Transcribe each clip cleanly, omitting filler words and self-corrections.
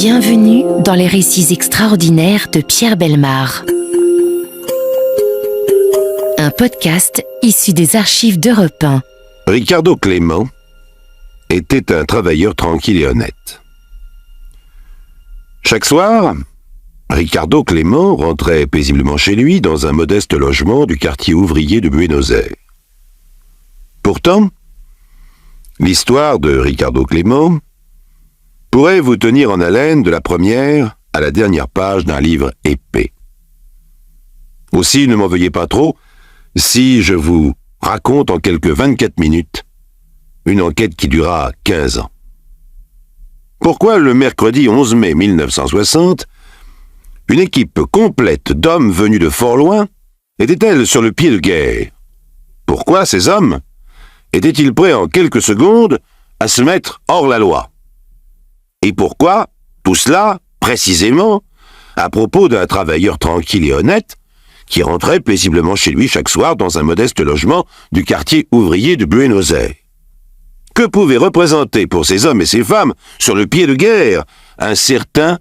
Bienvenue dans les récits extraordinaires de Pierre Bellemare. Un podcast issu des archives d'Europe 1. Ricardo Clément était un travailleur tranquille et honnête. Chaque soir, Ricardo Clément rentrait paisiblement chez lui dans un modeste logement du quartier ouvrier de Buenos Aires. Pourtant, l'histoire de Ricardo Clément pourrait vous tenir en haleine de la première à la dernière page d'un livre épais. Aussi, ne m'en veuillez pas trop si je vous raconte en quelques 24 minutes une enquête qui dura 15 ans. Pourquoi le mercredi 11 mai 1960, une équipe complète d'hommes venus de fort loin était-elle sur le pied de guerre? Pourquoi ces hommes étaient-ils prêts en quelques secondes à se mettre hors la loi? Et pourquoi tout cela, précisément, à propos d'un travailleur tranquille et honnête qui rentrait paisiblement chez lui chaque soir dans un modeste logement du quartier ouvrier de Buenos Aires? Que pouvait représenter pour ces hommes et ces femmes sur le pied de guerre un certain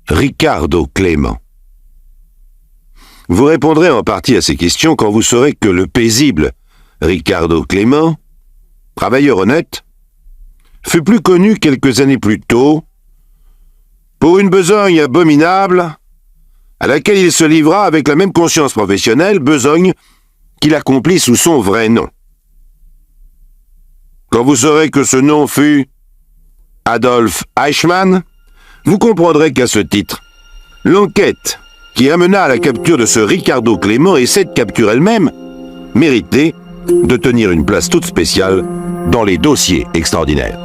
Ricardo Clément? Vous répondrez en partie à ces questions quand vous saurez que le paisible Ricardo Clément, travailleur honnête, fut plus connu quelques années plus tôt pour une besogne abominable à laquelle il se livra avec la même conscience professionnelle, besogne qu'il accomplit sous son vrai nom. Quand vous saurez que ce nom fut Adolf Eichmann, vous comprendrez qu'à ce titre, l'enquête qui amena à la capture de ce Ricardo Clément et cette capture elle-même méritait de tenir une place toute spéciale dans les dossiers extraordinaires.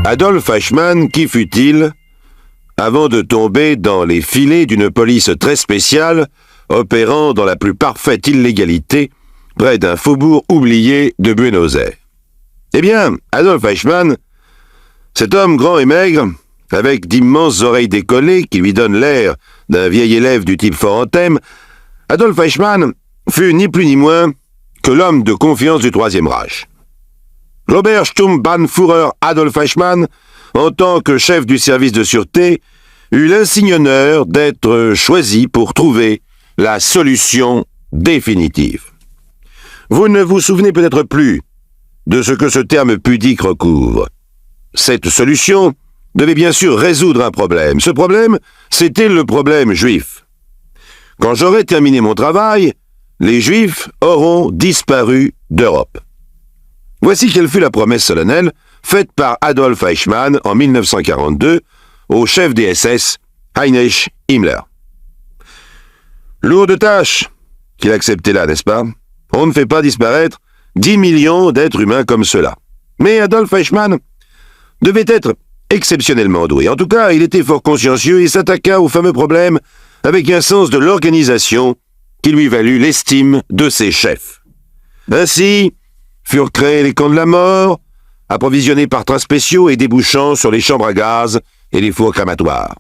Adolf Eichmann, qui fut-il avant de tomber dans les filets d'une police très spéciale opérant dans la plus parfaite illégalité près d'un faubourg oublié de Buenos Aires? Eh bien, Adolf Eichmann, cet homme grand et maigre, avec d'immenses oreilles décollées qui lui donnent l'air d'un vieil élève du type fort en thème, Adolf Eichmann fut ni plus ni moins que l'homme de confiance du Troisième Reich. L'Obersturmbannführer Adolf Eichmann, en tant que chef du service de sûreté, eut l'insigne honneur d'être choisi pour trouver la solution définitive. Vous ne vous souvenez peut-être plus de ce que ce terme pudique recouvre. Cette solution devait bien sûr résoudre un problème. Ce problème, c'était le problème juif. Quand j'aurai terminé mon travail, les Juifs auront disparu d'Europe. Voici quelle fut la promesse solennelle faite par Adolf Eichmann en 1942 au chef des SS, Heinrich Himmler. Lourde tâche qu'il acceptait là, n'est-ce pas? On ne fait pas disparaître 10 millions d'êtres humains comme cela. Mais Adolf Eichmann devait être exceptionnellement doué. En tout cas, il était fort consciencieux et s'attaqua au fameux problème avec un sens de l'organisation qui lui valut l'estime de ses chefs. Ainsi furent créés les camps de la mort, approvisionnés par trains spéciaux et débouchant sur les chambres à gaz et les fours crématoires.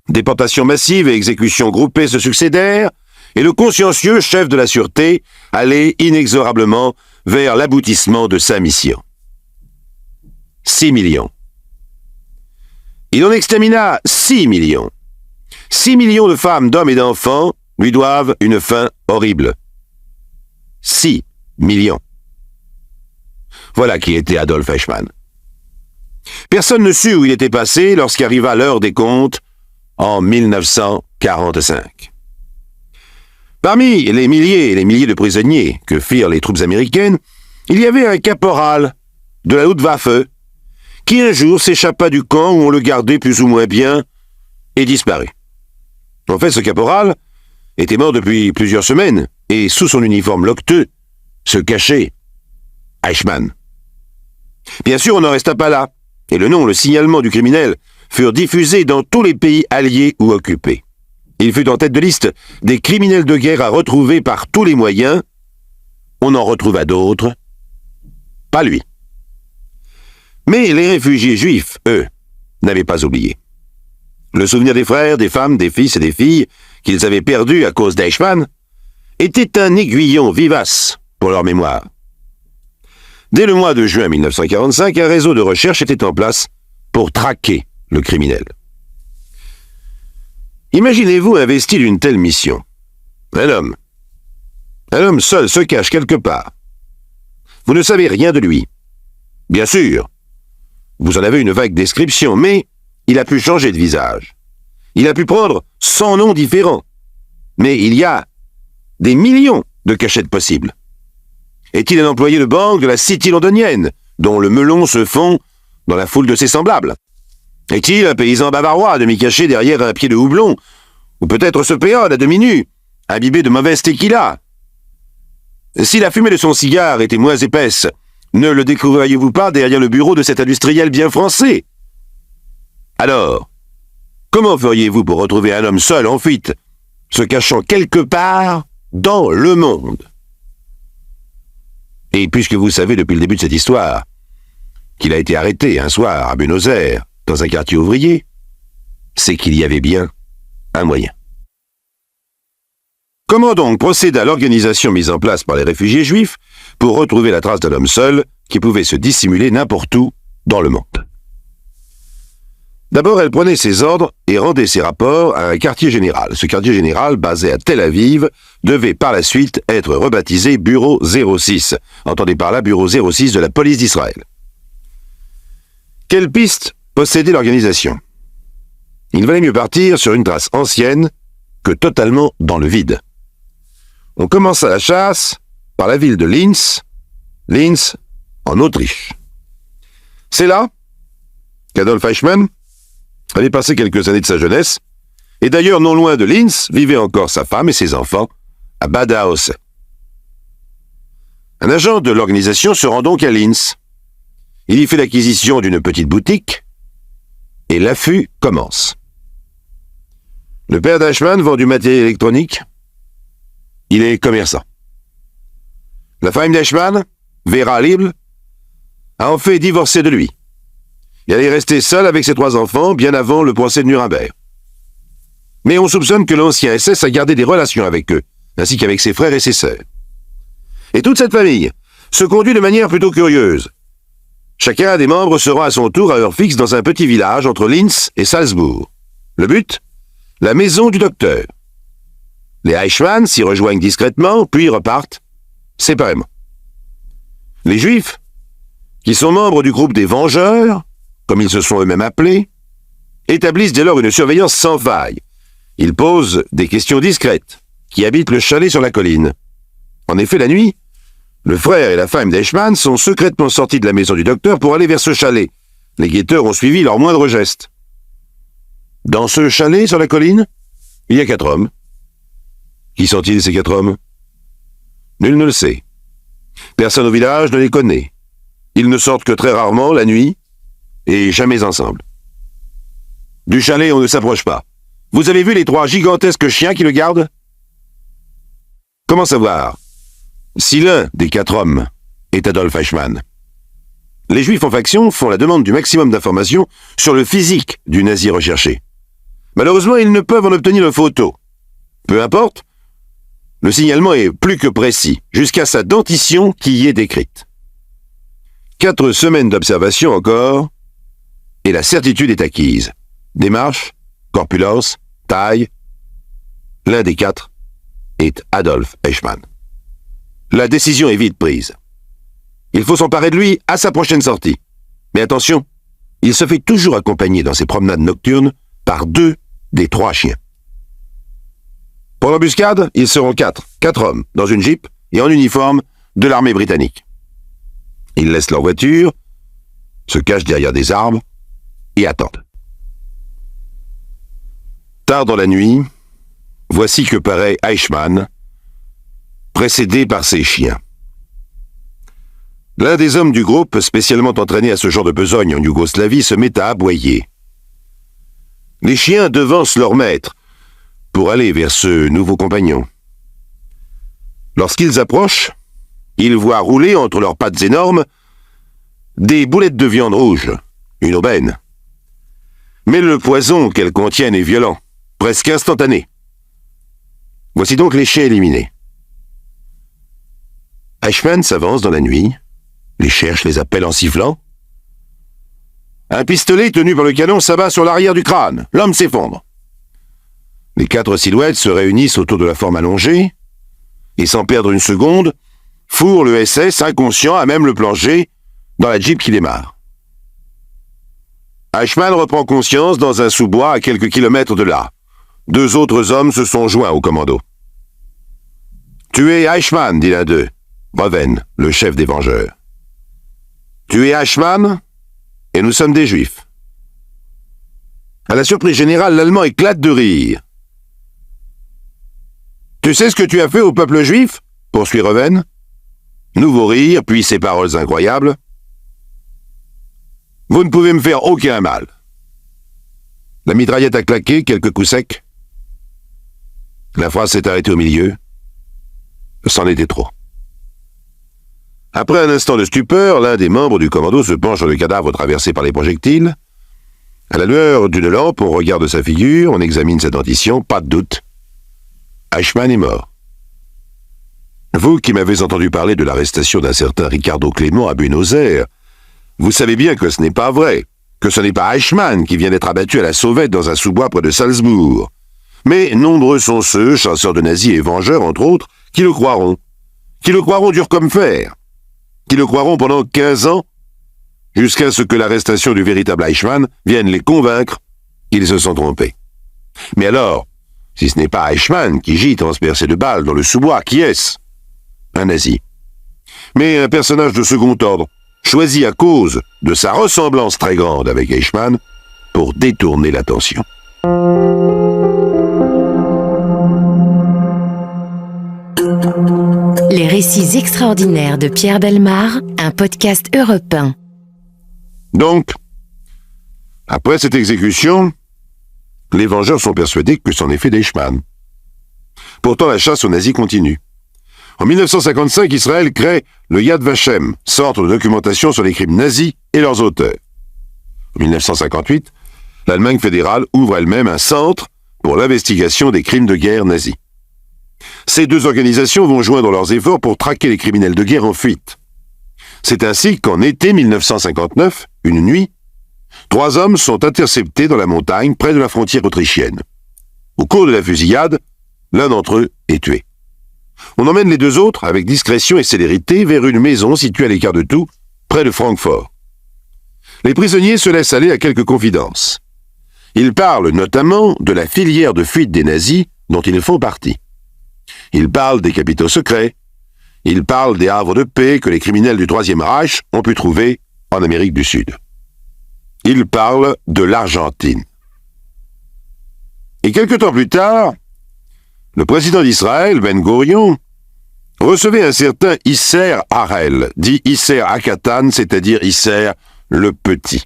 Déportations massives et exécutions groupées se succédèrent, et le consciencieux chef de la sûreté allait inexorablement vers l'aboutissement de sa mission. 6 millions. Il en extermina 6 millions. 6 millions de femmes, d'hommes et d'enfants lui doivent une fin horrible. 6 millions. Voilà qui était Adolf Eichmann. Personne ne sut où il était passé lorsqu'arriva l'heure des comptes en 1945. Parmi les milliers et les milliers de prisonniers que firent les troupes américaines, il y avait un caporal de la Luftwaffe qui un jour s'échappa du camp où on le gardait plus ou moins bien et disparut. En fait, ce caporal était mort depuis plusieurs semaines et sous son uniforme loqueteux se cachait Eichmann. Bien sûr, on n'en resta pas là, et le nom, le signalement du criminel furent diffusés dans tous les pays alliés ou occupés. Il fut en tête de liste des criminels de guerre à retrouver par tous les moyens. On en retrouva d'autres. Pas lui. Mais les réfugiés juifs, eux, n'avaient pas oublié. Le souvenir des frères, des femmes, des fils et des filles qu'ils avaient perdus à cause d'Eichmann était un aiguillon vivace pour leur mémoire. Dès le mois de juin 1945, un réseau de recherche était en place pour traquer le criminel. Imaginez-vous investi d'une telle mission. Un homme seul se cache quelque part. Vous ne savez rien de lui. Bien sûr, vous en avez une vague description, mais il a pu changer de visage. Il a pu prendre 100 noms différents. Mais il y a des millions de cachettes possibles. Est-il un employé de banque de la City londonienne, dont le melon se fond dans la foule de ses semblables? Est-il un paysan bavarois à demi caché derrière un pied de houblon? Ou peut-être ce péon à demi nu, imbibé de mauvaise tequila? Si la fumée de son cigare était moins épaisse, ne le découvririez-vous pas derrière le bureau de cet industriel bien français? Alors, comment feriez-vous pour retrouver un homme seul en fuite, se cachant quelque part dans le monde? Et puisque vous savez depuis le début de cette histoire qu'il a été arrêté un soir à Buenos Aires, dans un quartier ouvrier, c'est qu'il y avait bien un moyen. Comment donc procéda l'organisation mise en place par les réfugiés juifs pour retrouver la trace d'un homme seul qui pouvait se dissimuler n'importe où dans le monde? D'abord, elle prenait ses ordres et rendait ses rapports à un quartier général. Ce quartier général, basé à Tel Aviv, devait par la suite être rebaptisé Bureau 06. Entendez par là Bureau 06 de la police d'Israël. Quelle piste possédait l'organisation? Il valait mieux partir sur une trace ancienne que totalement dans le vide. On commença la chasse par la ville de Linz, en Autriche. C'est là qu'Adolf Eichmann avait passé quelques années de sa jeunesse, et d'ailleurs non loin de Linz vivaient encore sa femme et ses enfants, à Bad Aussee. Un agent de l'organisation se rend donc à Linz. Il y fait l'acquisition d'une petite boutique, et l'affût commence. Le père d'Eichmann vend du matériel électronique. Il est commerçant. La femme d'Eichmann, Vera Liebl, a en fait divorcé de lui. Et elle est restée seule avec ses 3 enfants bien avant le procès de Nuremberg. Mais on soupçonne que l'ancien SS a gardé des relations avec eux, ainsi qu'avec ses frères et ses sœurs. Et toute cette famille se conduit de manière plutôt curieuse. Chacun des membres se rend à son tour à heure fixe dans un petit village entre Linz et Salzbourg. Le but? La maison du docteur. Les Eichmann s'y rejoignent discrètement, puis repartent séparément. Les Juifs, qui sont membres du groupe des Vengeurs, comme ils se sont eux-mêmes appelés, établissent dès lors une surveillance sans faille. Ils posent des questions discrètes, qui habitent le chalet sur la colline. En effet, la nuit, le frère et la femme d'Eichmann sont secrètement sortis de la maison du docteur pour aller vers ce chalet. Les guetteurs ont suivi leurs moindres gestes. Dans ce chalet sur la colline, il y a 4 hommes. Qui sont-ils, ces 4 hommes? Nul ne le sait. Personne au village ne les connaît. Ils ne sortent que très rarement la nuit, et jamais ensemble. Du chalet, on ne s'approche pas. Vous avez vu les 3 gigantesques chiens qui le gardent? Comment savoir si l'un des 4 hommes est Adolf Eichmann? Les Juifs en faction font la demande du maximum d'informations sur le physique du nazi recherché. Malheureusement, ils ne peuvent en obtenir de photos. Peu importe, le signalement est plus que précis, jusqu'à sa dentition qui y est décrite. 4 semaines d'observation encore, et la certitude est acquise. Démarche, corpulence, taille, l'un des 4 est Adolf Eichmann. La décision est vite prise. Il faut s'emparer de lui à sa prochaine sortie. Mais attention, il se fait toujours accompagner dans ses promenades nocturnes par 2 des 3 chiens. Pour l'embuscade, ils seront 4 hommes, dans une Jeep et en uniforme de l'armée britannique. Ils laissent leur voiture, se cachent derrière des arbres et attendent. Tard dans la nuit, voici que paraît Eichmann, précédé par ses chiens. L'un des hommes du groupe, spécialement entraîné à ce genre de besogne en Yougoslavie, se met à aboyer. Les chiens devancent leur maître pour aller vers ce nouveau compagnon. Lorsqu'ils approchent, ils voient rouler entre leurs pattes énormes des boulettes de viande rouge, une aubaine. Mais le poison qu'elles contiennent est violent, presque instantané. Voici donc les chiens éliminés. Eichmann s'avance dans la nuit, les cherche, les appelle en sifflant. Un pistolet tenu par le canon s'abat sur l'arrière du crâne. L'homme s'effondre. Les 4 silhouettes se réunissent autour de la forme allongée et, sans perdre une seconde, fourrent le SS inconscient à même le plancher dans la Jeep qui démarre. Eichmann reprend conscience dans un sous-bois à quelques kilomètres de là. 2 autres hommes se sont joints au commando. « Tu es Eichmann » dit l'un d'eux, Reven, le chef des Vengeurs. « Tu es Eichmann et nous sommes des Juifs. » À la surprise générale, l'Allemand éclate de rire. « Tu sais ce que tu as fait au peuple juif ?» poursuit Reven. Nouveau rire, puis ces paroles incroyables. « Vous ne pouvez me faire aucun mal. » La mitraillette a claqué, quelques coups secs. La phrase s'est arrêtée au milieu. C'en était trop. Après un instant de stupeur, l'un des membres du commando se penche sur le cadavre traversé par les projectiles. À la lueur d'une lampe, on regarde sa figure, on examine sa dentition, pas de doute. Eichmann est mort. Vous qui m'avez entendu parler de l'arrestation d'un certain Ricardo Clément à Buenos Aires, vous savez bien que ce n'est pas vrai, que ce n'est pas Eichmann qui vient d'être abattu à la sauvette dans un sous-bois près de Salzbourg. Mais nombreux sont ceux, chasseurs de nazis et vengeurs entre autres, qui le croiront dur comme fer, qui le croiront pendant 15 ans, jusqu'à ce que l'arrestation du véritable Eichmann vienne les convaincre qu'ils se sont trompés. Mais alors, si ce n'est pas Eichmann qui gît transpercé de balles dans le sous-bois, qui est-ce? Un nazi. Mais un personnage de second ordre, choisi à cause de sa ressemblance très grande avec Eichmann pour détourner l'attention. Les récits extraordinaires de Pierre Bellemare, un podcast Europe 1. Donc, après cette exécution, les Vengeurs sont persuadés que c'en est fait d'Eichmann. Pourtant, la chasse aux nazis continue. En 1955, Israël crée le Yad Vashem, centre de documentation sur les crimes nazis et leurs auteurs. En 1958, l'Allemagne fédérale ouvre elle-même un centre pour l'investigation des crimes de guerre nazis. Ces 2 organisations vont joindre leurs efforts pour traquer les criminels de guerre en fuite. C'est ainsi qu'en été 1959, une nuit, 3 hommes sont interceptés dans la montagne près de la frontière autrichienne. Au cours de la fusillade, l'un d'entre eux est tué. On emmène les 2 autres, avec discrétion et célérité, vers une maison située à l'écart de tout, près de Francfort. Les prisonniers se laissent aller à quelques confidences. Ils parlent notamment de la filière de fuite des nazis dont ils font partie. Ils parlent des capitaux secrets. Ils parlent des havres de paix que les criminels du Troisième Reich ont pu trouver en Amérique du Sud. Ils parlent de l'Argentine. Et quelque temps plus tard, le président d'Israël, Ben Gurion, recevait un certain Isser Harel, dit Isser Hakatan, c'est-à-dire Isser le Petit.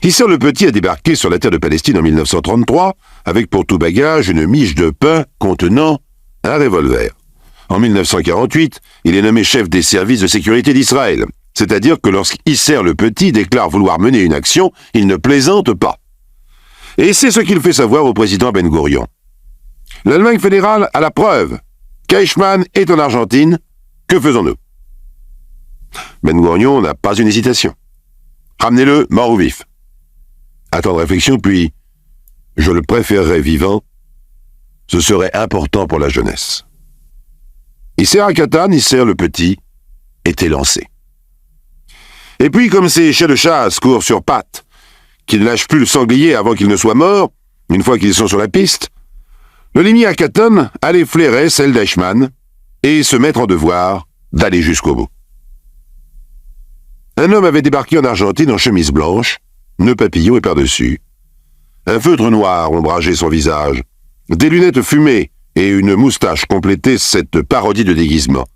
Isser le Petit a débarqué sur la terre de Palestine en 1933, avec pour tout bagage une miche de pain contenant un revolver. En 1948, il est nommé chef des services de sécurité d'Israël, c'est-à-dire que lorsqu'Isser le Petit déclare vouloir mener une action, il ne plaisante pas. Et c'est ce qu'il fait savoir au président Ben Gurion. L'Allemagne fédérale a la preuve qu'Eichmann est en Argentine. Que faisons-nous? Ben Gurion n'a pas une hésitation. Ramenez-le mort ou vif. Un temps de réflexion, puis je le préférerais vivant. Ce serait important pour la jeunesse. Isser Hakatan, Isser le Petit, était lancé. Et puis, comme ces chiens de chasse courent sur pattes, qui ne lâchent plus le sanglier avant qu'il ne soit mort, une fois qu'ils sont sur la piste, le limier Hakatan allait flairer celle d'Eichmann et se mettre en devoir d'aller jusqu'au bout. Un homme avait débarqué en Argentine en chemise blanche, nœud papillon et par-dessus. Un feutre noir ombrageait son visage. Des lunettes fumées et une moustache complétaient cette parodie de déguisement.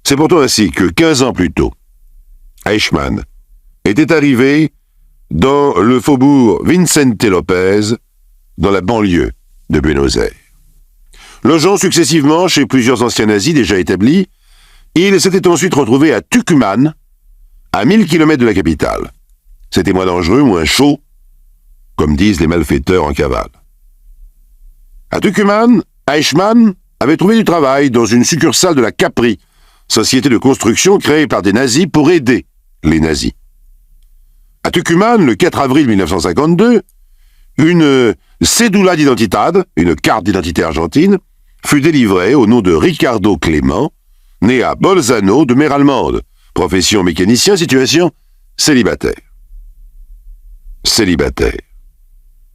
C'est pourtant ainsi que, 15 ans plus tôt, Eichmann était arrivé dans le faubourg Vicente Lopez, dans la banlieue de Buenos Aires. Logeant successivement chez plusieurs anciens nazis déjà établis, il s'était ensuite retrouvé à Tucumán, à 1000 km de la capitale. C'était moins dangereux, moins chaud, comme disent les malfaiteurs en cavale. À Tucumán, Eichmann avait trouvé du travail dans une succursale de la Capri, société de construction créée par des nazis pour aider les nazis. À Tucumán, le 4 avril 1952, une cédula d'identidad, une carte d'identité argentine, fut délivrée au nom de Ricardo Clément, né à Bolzano de mère allemande, profession mécanicien, situation célibataire. Célibataire.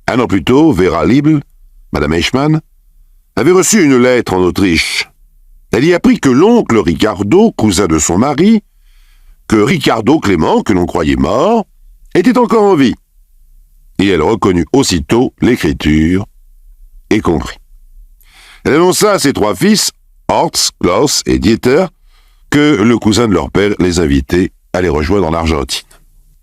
Un an plus tôt, Vera Liebl, Madame Eichmann, avait reçu une lettre en Autriche. Elle y apprit que l'oncle Ricardo, cousin de son mari, que Ricardo Clément, que l'on croyait mort, était encore en vie. Et elle reconnut aussitôt l'écriture et comprit. Elle annonça à ses 3 fils, Horst, Klaus et Dieter, que le cousin de leur père les invitait à les rejoindre en Argentine.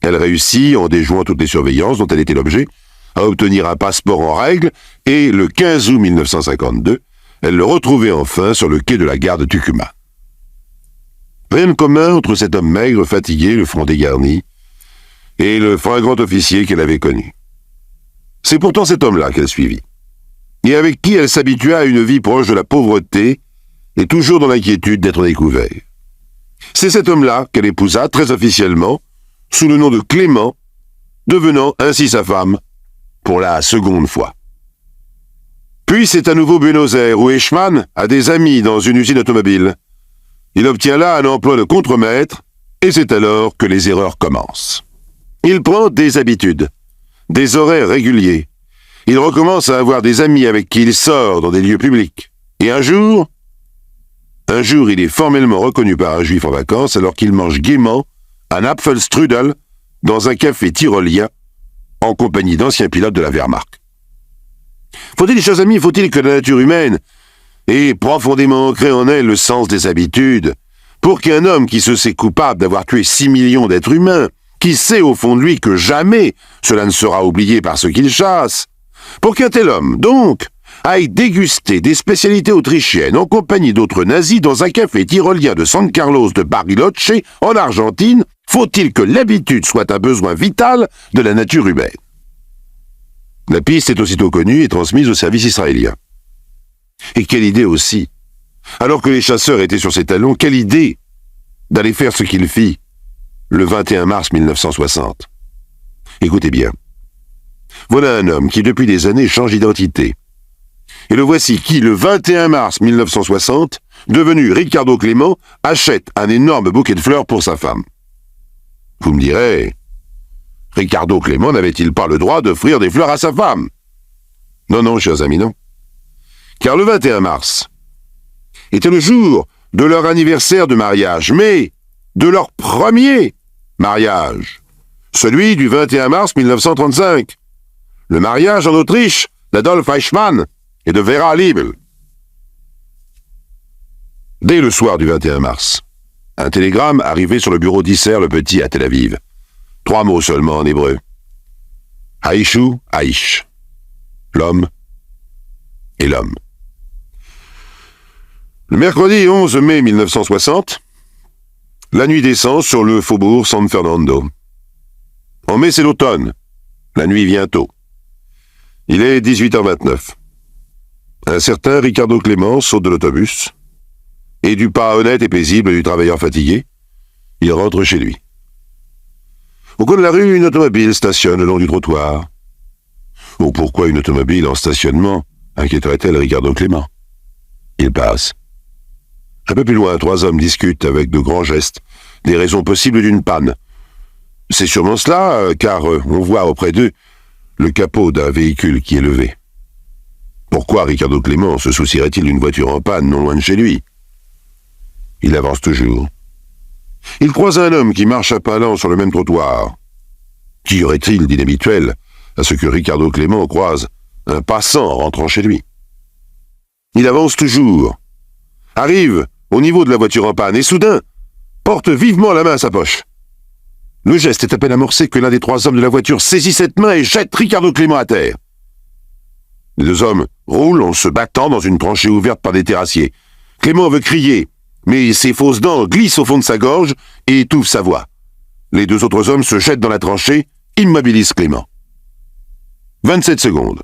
Elle réussit, en déjouant toutes les surveillances dont elle était l'objet, à obtenir un passeport en règle, et le 15 août 1952, elle le retrouvait enfin sur le quai de la gare de Tucumán. Rien de commun entre cet homme maigre, fatigué, le front dégarni, et le fringant officier qu'elle avait connu. C'est pourtant cet homme-là qu'elle suivit, et avec qui elle s'habitua à une vie proche de la pauvreté, et toujours dans l'inquiétude d'être découvert. C'est cet homme-là qu'elle épousa très officiellement, sous le nom de Clément, devenant ainsi sa femme, pour la seconde fois. Puis c'est à nouveau Buenos Aires, où Eichmann a des amis dans une usine automobile. Il obtient là un emploi de contremaître, et c'est alors que les erreurs commencent. Il prend des habitudes, des horaires réguliers. Il recommence à avoir des amis avec qui il sort dans des lieux publics. Et un jour, il est formellement reconnu par un juif en vacances alors qu'il mange gaiement un Apfelstrudel dans un café tyrolien en compagnie d'anciens pilotes de la Wehrmacht. Faut-il, chers amis, que la nature humaine ait profondément ancré en elle le sens des habitudes pour qu'un homme qui se sait coupable d'avoir tué 6 millions d'êtres humains, qui sait au fond de lui que jamais cela ne sera oublié par ceux qu'il chasse, pour qu'un tel homme, donc, aille déguster des spécialités autrichiennes en compagnie d'autres nazis dans un café tyrolien de San Carlos de Bariloche, en Argentine, faut-il que l'habitude soit un besoin vital de la nature humaine? La piste est aussitôt connue et transmise au service israélien. Et quelle idée aussi! Alors que les chasseurs étaient sur ses talons, quelle idée d'aller faire ce qu'il fit le 21 mars 1960. Écoutez bien. Voilà un homme qui depuis des années change d'identité. Et le voici qui, le 21 mars 1960, devenu Ricardo Clément, achète un énorme bouquet de fleurs pour sa femme. Vous me direz, Ricardo Clément n'avait-il pas le droit d'offrir des fleurs à sa femme? Non, chers amis, non. Car le 21 mars était le jour de leur anniversaire de mariage, mais de leur premier mariage, celui du 21 mars 1935. Le mariage en Autriche d'Adolf Eichmann et de Vera Liebl. Dès le soir du 21 mars, un télégramme arrivait sur le bureau d'Isser le Petit à Tel Aviv. 3 mots seulement en hébreu. Aïchou, Aïch. L'homme et l'homme. Le mercredi 11 mai 1960, la nuit descend sur le faubourg San Fernando. En mai, c'est l'automne. La nuit vient tôt. Il est 18h29. Un certain Ricardo Clément saute de l'autobus, et du pas honnête et paisible du travailleur fatigué, il rentre chez lui. Au coin de la rue, une automobile stationne le long du trottoir. Oh, pourquoi une automobile en stationnement inquiéterait-elle Ricardo Clément? Il passe. Un peu plus loin, 3 hommes discutent avec de grands gestes des raisons possibles d'une panne. C'est sûrement cela, car on voit auprès d'eux le capot d'un véhicule qui est levé. Pourquoi Ricardo Clément se soucierait-il d'une voiture en panne non loin de chez lui? Il avance toujours. Il croise un homme qui marche à pas lents sur le même trottoir. Qu'y aurait-il d'inhabituel à ce que Ricardo Clément croise un passant rentrant chez lui? Il avance toujours, arrive au niveau de la voiture en panne et soudain porte vivement la main à sa poche. Le geste est à peine amorcé que l'un des 3 hommes de la voiture saisit cette main et jette Ricardo Clément à terre. Les 2 hommes roulent en se battant dans une tranchée ouverte par des terrassiers. Clément veut crier, mais ses fausses dents glissent au fond de sa gorge et étouffent sa voix. les 2 autres hommes se jettent dans la tranchée, immobilisent Clément. 27 secondes.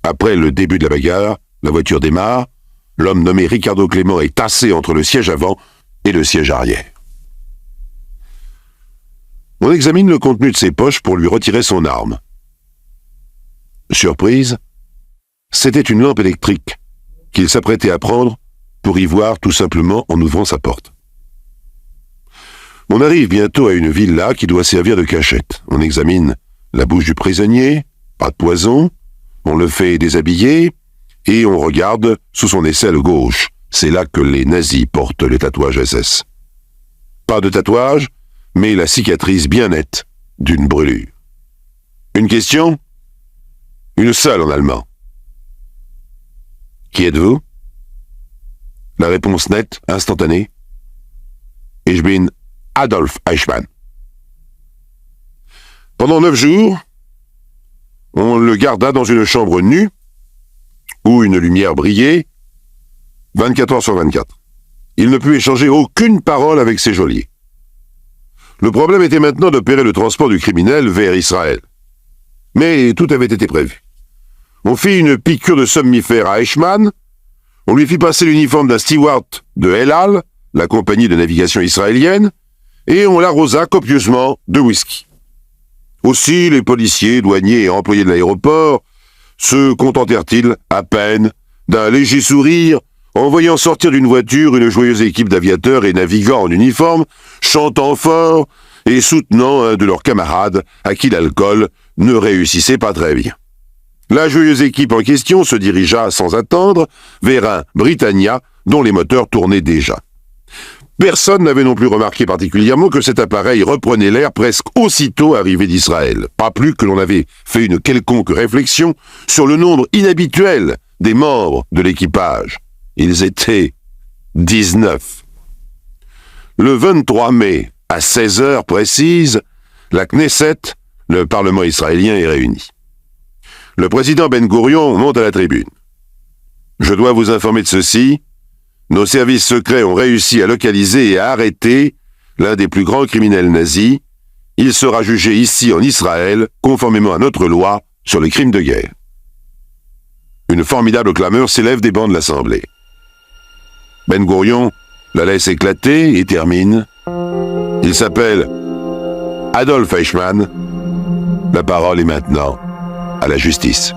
Après le début de la bagarre, la voiture démarre, l'homme nommé Ricardo Clément est tassé entre le siège avant et le siège arrière. On examine le contenu de ses poches pour lui retirer son arme. Surprise, c'était une lampe électrique qu'il s'apprêtait à prendre pour y voir tout simplement en ouvrant sa porte. On arrive bientôt à une villa qui doit servir de cachette. On examine la bouche du prisonnier, pas de poison, on le fait déshabiller et on regarde sous son aisselle gauche. C'est là que les nazis portent les tatouages SS. Pas de tatouage, mais la cicatrice bien nette d'une brûlure. Une question ? Une seule en allemand. Qui êtes-vous ? La réponse nette, instantanée. Ich bin Adolf Eichmann. Pendant 9 jours, on le garda dans une chambre nue, où une lumière brillait, 24 heures sur 24. Il ne put échanger aucune parole avec ses geôliers. Le problème était maintenant d'opérer le transport du criminel vers Israël. Mais tout avait été prévu. On fit une piqûre de somnifère à Eichmann, on lui fit passer l'uniforme d'un steward de El Al, la compagnie de navigation israélienne, et on l'arrosa copieusement de whisky. Aussi, les policiers, douaniers et employés de l'aéroport se contentèrent-ils à peine d'un léger sourire en voyant sortir d'une voiture une joyeuse équipe d'aviateurs et navigants en uniforme, chantant fort et soutenant un de leurs camarades à qui l'alcool ne réussissait pas très bien. La joyeuse équipe en question se dirigea sans attendre vers un Britannia dont les moteurs tournaient déjà. Personne n'avait non plus remarqué particulièrement que cet appareil reprenait l'air presque aussitôt arrivé d'Israël. Pas plus que l'on avait fait une quelconque réflexion sur le nombre inhabituel des membres de l'équipage. Ils étaient 19. Le 23 mai, à 16 heures précises, la Knesset, le Parlement israélien, est réuni. Le président Ben Gourion monte à la tribune. « Je dois vous informer de ceci. Nos services secrets ont réussi à localiser et à arrêter l'un des plus grands criminels nazis. Il sera jugé ici en Israël, conformément à notre loi sur les crimes de guerre. » Une formidable clameur s'élève des bancs de l'Assemblée. Ben Gourion la laisse éclater et termine. Il s'appelle Adolf Eichmann. La parole est maintenant à la justice.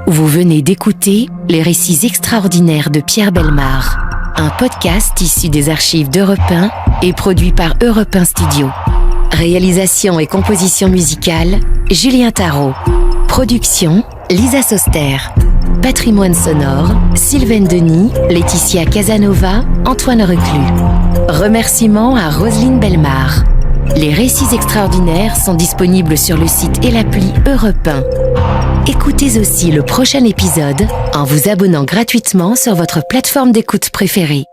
Vous venez d'écouter Les récits extraordinaires de Pierre Bellemare, un podcast issu des archives d'Europe 1 et produit par Europe 1 Studio. Réalisation et composition musicale, Julien Tarot. Production, Lisa Soster. Patrimoine sonore, Sylvain Denis, Laetitia Casanova, Antoine Reclus. Remerciements à Roselyne Bellemare. Les récits extraordinaires sont disponibles sur le site et l'appli Europe 1. Écoutez aussi le prochain épisode en vous abonnant gratuitement sur votre plateforme d'écoute préférée.